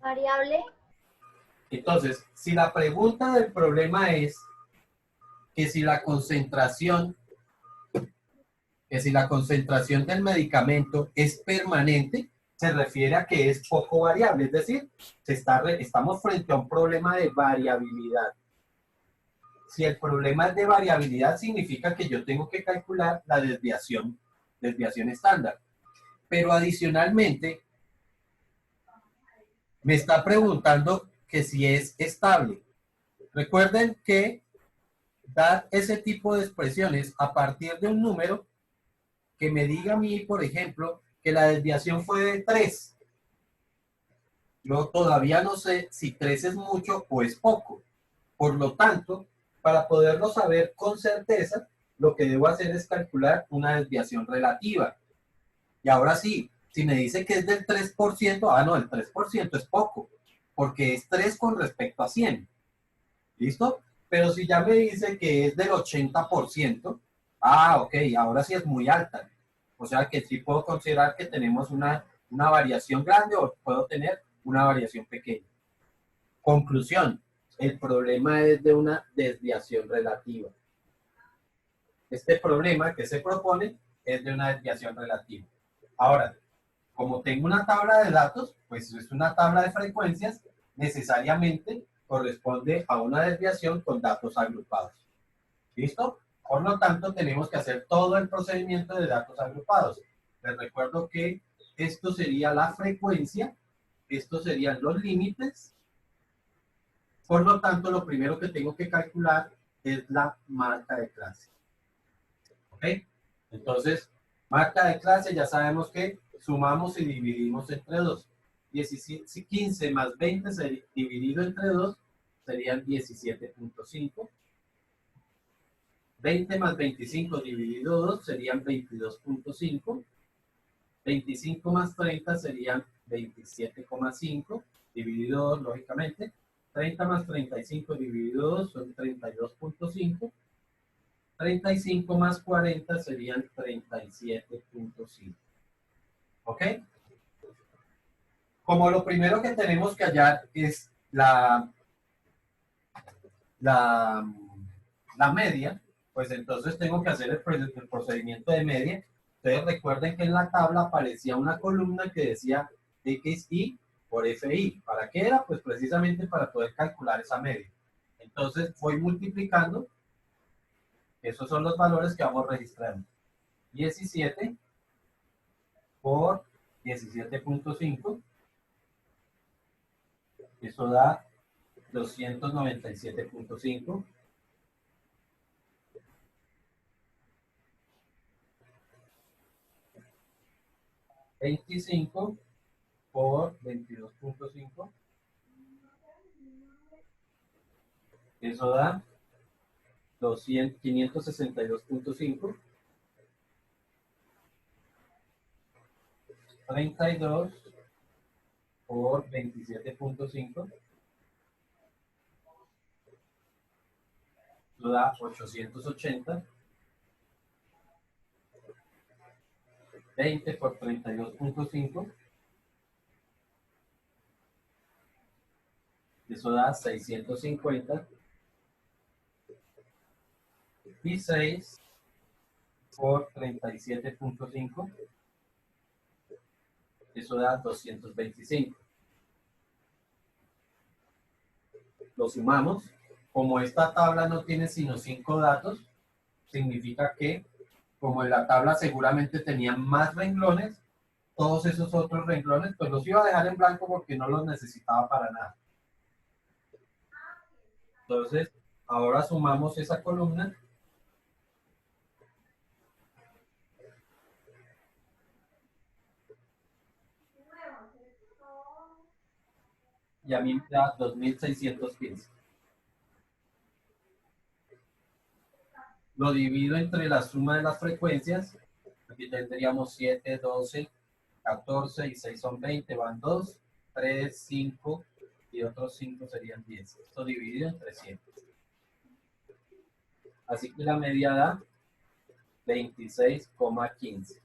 Variable. Entonces, si la pregunta del problema es que si la concentración, del medicamento es permanente, se refiere a que es poco variable, es decir, estamos frente a un problema de variabilidad. Si el problema es de variabilidad, significa que yo tengo que calcular la desviación estándar. Pero adicionalmente, me está preguntando que si es estable. Recuerden que dar ese tipo de expresiones a partir de un número que me diga a mí, por ejemplo, que la desviación fue de 3. Yo todavía no sé si 3 es mucho o es poco. Por lo tanto, para poderlo saber con certeza, lo que debo hacer es calcular una desviación relativa. Y ahora sí, si me dice que es del 3%, no, el 3% es poco, porque es 3 con respecto a 100. ¿Listo? Pero si ya me dice que es del 80%, ok, ahora sí es muy alta. O sea que sí puedo considerar que tenemos una variación grande o puedo tener una variación pequeña. Conclusión, el problema es de una desviación relativa. Este problema que se propone es de una desviación relativa. Ahora, como tengo una tabla de datos, pues es una tabla de frecuencias, necesariamente corresponde a una desviación con datos agrupados. ¿Listo? Por lo tanto, tenemos que hacer todo el procedimiento de datos agrupados. Les recuerdo que esto sería la frecuencia, estos serían los límites. Por lo tanto, lo primero que tengo que calcular es la marca de clase. ¿Ok? Entonces, marca de clase, ya sabemos que sumamos y dividimos entre 2. 15 más 20 dividido entre 2 serían 17.5. 20 más 25 dividido 2 serían 22.5. 25 más 30 serían 27,5 dividido 2, lógicamente. 30 más 35 dividido 2 son 32.5. 35 más 40 serían 37.5. ¿Ok? Como lo primero que tenemos que hallar es la, la media, pues entonces tengo que hacer el procedimiento de media. Ustedes recuerden que en la tabla aparecía una columna que decía XI por FI. ¿Para qué era? Pues precisamente para poder calcular esa media. Entonces voy multiplicando. Esos son los valores que vamos registrando. 17 por 17.5. Eso da 297.5. 25 por 22.5. Eso da 562.5. 32 por 27.5. Eso da 880. 20 por 32.5. Eso da 650. Y 6 por 37.5. Eso da 225. Lo sumamos. Como esta tabla no tiene sino 5 datos, significa que como en la tabla seguramente tenían más renglones, todos esos otros renglones, pues los iba a dejar en blanco porque no los necesitaba para nada. Entonces, ahora sumamos esa columna. Y a mí me da 2615. Lo divido entre la suma de las frecuencias. Aquí tendríamos 7, 12, 14 y 6 son 20, van 2, 3, 5 y otros 5 serían 10. Esto dividido entre 100. Así que la media da 26,15.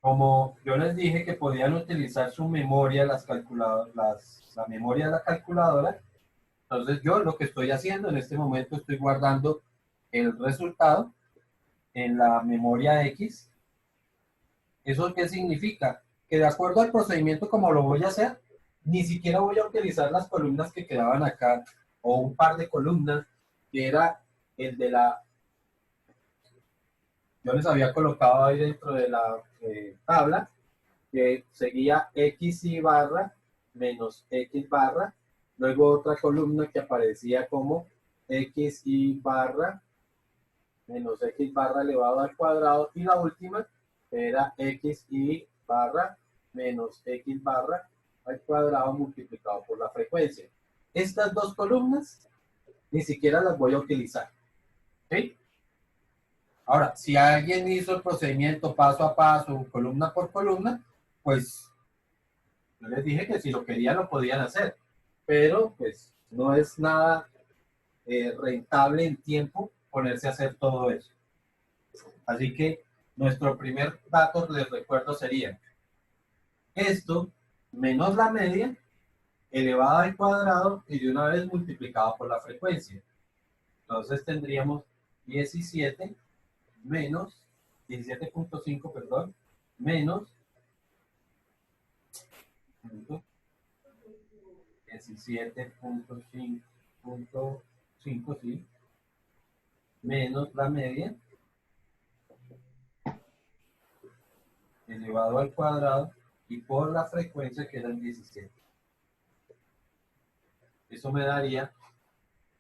como yo les dije que podían utilizar su memoria, la memoria de la calculadora, entonces yo lo que estoy haciendo en este momento estoy guardando el resultado en la memoria X. ¿Eso qué significa? Que de acuerdo al procedimiento como lo voy a hacer, ni siquiera voy a utilizar las columnas que quedaban acá, o un par de columnas, que era el de la... Yo les había colocado ahí dentro de la tabla, que seguía X y barra menos X barra, luego otra columna que aparecía como X y barra menos X barra elevado al cuadrado, y la última era X y barra menos X barra al cuadrado multiplicado por la frecuencia. Estas dos columnas ni siquiera las voy a utilizar. ¿Sí? Ahora, si alguien hizo el procedimiento paso a paso, columna por columna, pues yo les dije que si lo querían lo podían hacer, pero pues no es nada rentable en tiempo ponerse a hacer todo eso. Así que nuestro primer dato, les recuerdo, sería esto menos la media elevado al cuadrado y de una vez multiplicado por la frecuencia. Entonces tendríamos 17 menos 17.5, perdón, menos 17.5, sí, menos la media elevado al cuadrado y por la frecuencia que eran 17. Eso me daría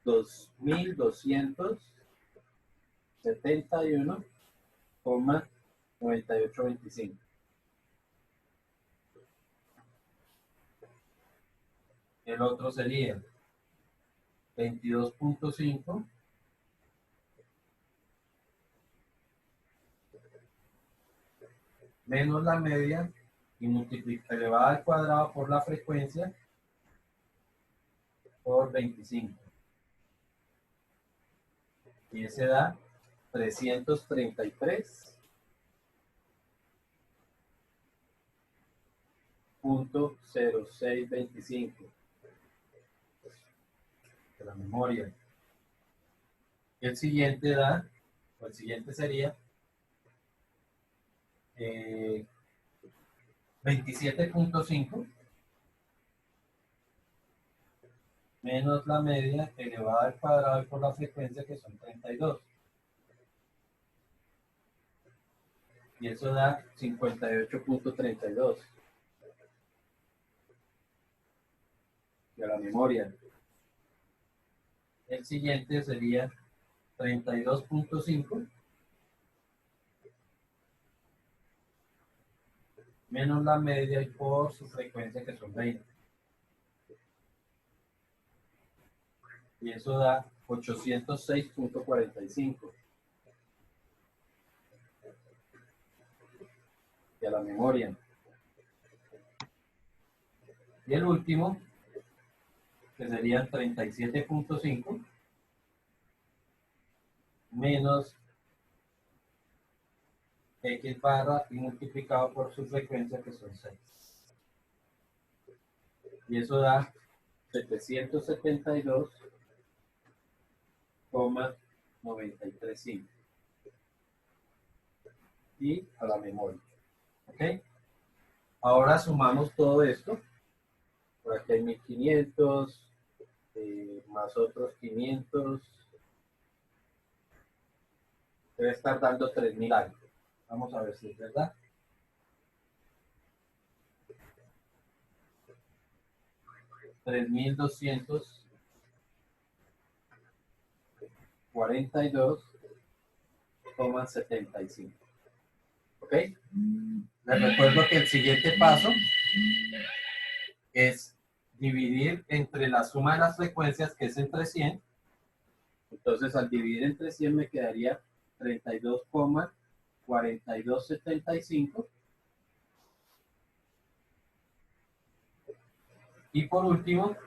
2271,9825. El otro sería 22.5 menos la media y multiplica elevada al cuadrado por la frecuencia por 25. Y ese da 333.0625 de la memoria. El siguiente da, o el siguiente sería 27.5 menos la media elevada al cuadrado por la frecuencia, que son 32. Y eso da 58.32 de la memoria. El siguiente sería 32.5 menos la media y por su frecuencia, que son 20. Y eso da 806.45 de la memoria. Y el último, que sería 37.5 menos X barra y multiplicado por su frecuencia, que son 6. Y eso da 772,935. Y a la memoria. ¿Ok? Ahora sumamos todo esto. Por aquí hay 1500, más otros 500. Debe estar dando 3000 algo. Vamos a ver si es verdad. $3,242,75. ¿Ok? Les recuerdo que el siguiente paso es dividir entre la suma de las frecuencias, que es entre 100. Entonces, al dividir entre 100 me quedaría 32,4275. Y por último,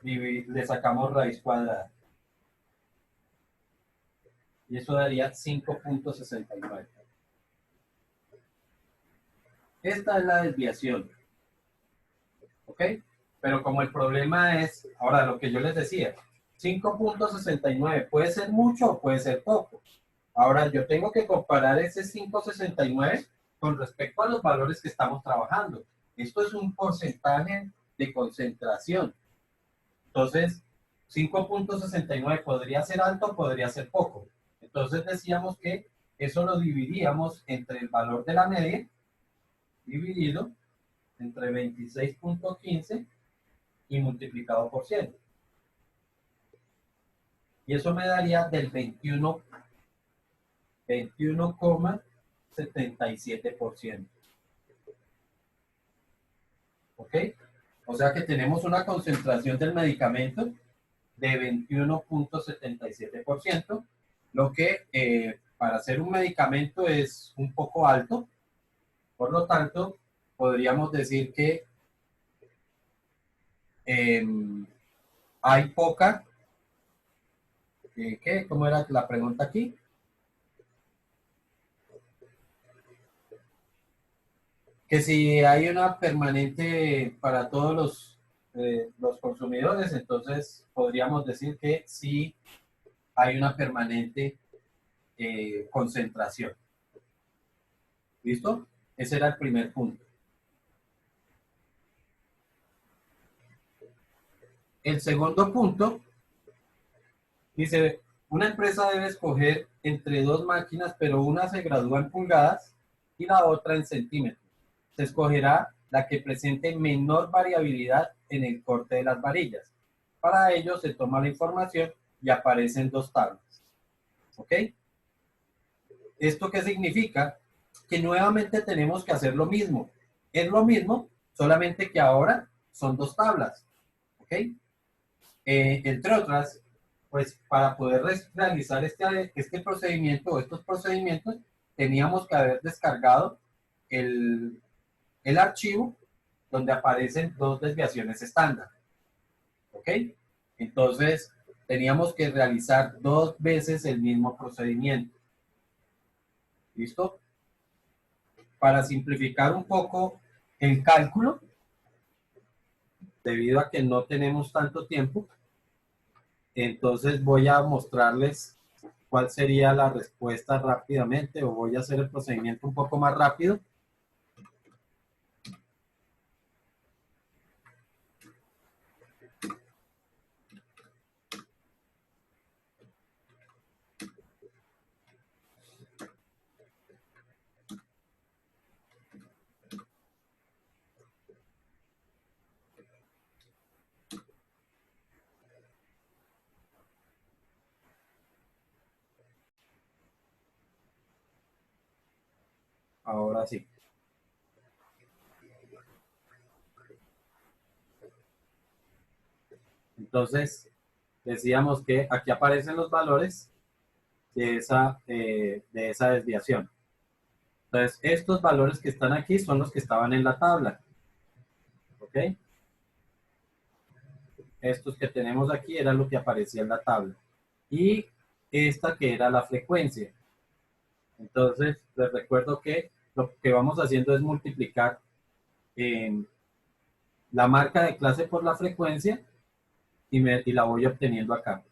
le sacamos raíz cuadrada. Y eso daría 5.69. Esta es la desviación, ¿ok? Pero como el problema es, ahora lo que yo les decía, 5.69 puede ser mucho o puede ser poco. Ahora yo tengo que comparar ese 5.69 con respecto a los valores que estamos trabajando. Esto es un porcentaje de concentración. Entonces, 5.69 podría ser alto, podría ser poco. Entonces decíamos que eso lo dividíamos entre el valor de la media dividido entre 26.15 y multiplicado por 100. Y eso me daría del 21,77%. ¿Ok? O sea que tenemos una concentración del medicamento de 21.77%, lo que para ser un medicamento es un poco alto. Por lo tanto, podríamos decir que eh, hay poca, ¿qué? ¿Cómo era la pregunta aquí? Que si hay una permanente para todos los consumidores, entonces podríamos decir que sí hay una permanente concentración. ¿Listo? Ese era el primer punto. El segundo punto dice, una empresa debe escoger entre dos máquinas, pero una se gradúa en pulgadas y la otra en centímetros. Se escogerá la que presente menor variabilidad en el corte de las varillas. Para ello se toma la información y aparecen dos tablas. ¿Ok? ¿Esto qué significa? Que nuevamente tenemos que hacer lo mismo. Es lo mismo, solamente que ahora son dos tablas. ¿Ok? Entre otras, pues para poder realizar este procedimiento o estos procedimientos, teníamos que haber descargado el, el archivo donde aparecen dos desviaciones estándar. ¿Ok? Entonces, teníamos que realizar dos veces el mismo procedimiento. ¿Listo? Para simplificar un poco el cálculo, debido a que no tenemos tanto tiempo, entonces voy a mostrarles cuál sería la respuesta rápidamente o voy a hacer el procedimiento un poco más rápido. Ahora sí. Entonces, decíamos que aquí aparecen los valores de esa desviación. Entonces, estos valores que están aquí son los que estaban en la tabla. ¿Ok? Estos que tenemos aquí era lo que aparecía en la tabla. Y esta que era la frecuencia. Entonces, les recuerdo que lo que vamos haciendo es multiplicar eh, la marca de clase por la frecuencia y la voy obteniendo acá.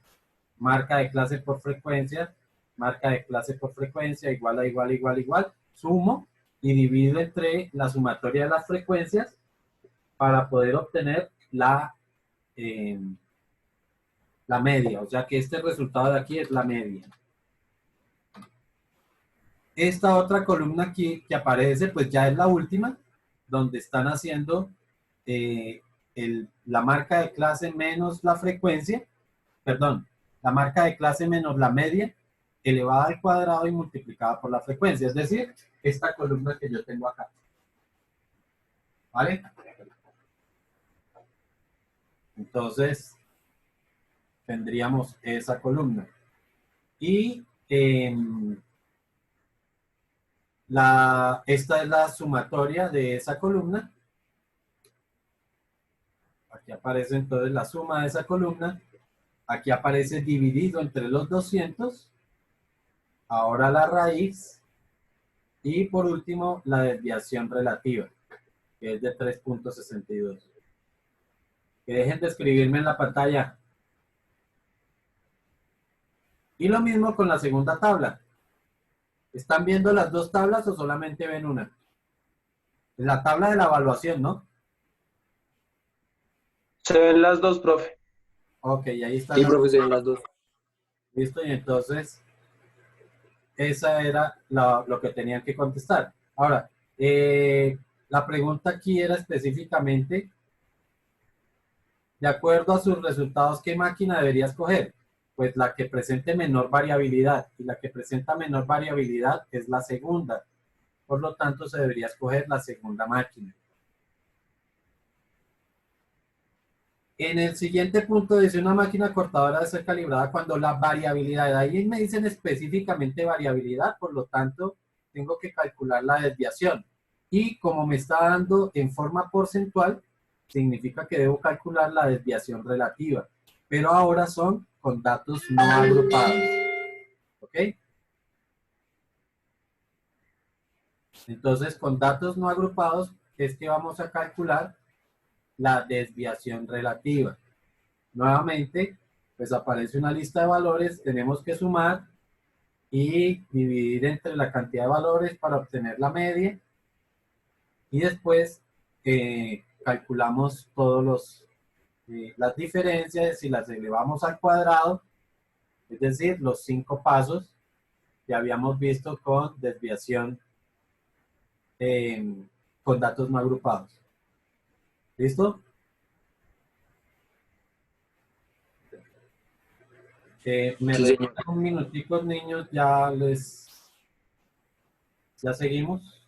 Marca de clase por frecuencia, marca de clase por frecuencia, igual a igual, igual, igual. Sumo y divido entre la sumatoria de las frecuencias para poder obtener eh, la media. O sea que este resultado de aquí es la media. Esta otra columna aquí que aparece, pues ya es la última, donde están haciendo eh, la marca de clase menos la frecuencia, perdón, la marca de clase menos la media, elevada al cuadrado y multiplicada por la frecuencia, es decir, esta columna que yo tengo acá. ¿Vale? Entonces, tendríamos esa columna. Y esta es la sumatoria de esa columna. Aquí aparece entonces la suma de esa columna. Aquí aparece dividido entre los 200. Ahora la raíz Y por último, la desviación relativa, que es de 3.62. Que dejen de escribirme en la pantalla. Y lo mismo con la segunda tabla. ¿Están viendo las dos tablas o solamente ven una? La tabla de la evaluación, ¿no? Se ven las dos, profe. Ok, ahí están Sí, las. profe, se ven las dos. Listo, y entonces esa era lo que tenían que contestar. Ahora, la pregunta aquí era específicamente, de acuerdo a sus resultados, ¿qué máquina debería escoger? Pues la que presente menor variabilidad, y la que presenta menor variabilidad es la segunda. Por lo tanto, se debería escoger la segunda máquina. En el siguiente punto dice una máquina cortadora debe ser calibrada cuando la variabilidad, ahí me dicen específicamente variabilidad, por lo tanto tengo que calcular la desviación. Y como me está dando en forma porcentual, significa que debo calcular la desviación relativa. Pero ahora son con datos no agrupados. ¿Ok? Entonces con datos no agrupados es que vamos a calcular la desviación relativa. Nuevamente, pues aparece una lista de valores, tenemos que sumar y dividir entre la cantidad de valores para obtener la media y después calculamos todos las diferencias y las elevamos al cuadrado, es decir, los 5 pasos que habíamos visto con desviación con datos no agrupados. ¿Listo? Me Sí, señor. regalan un minutico, niños, ya seguimos.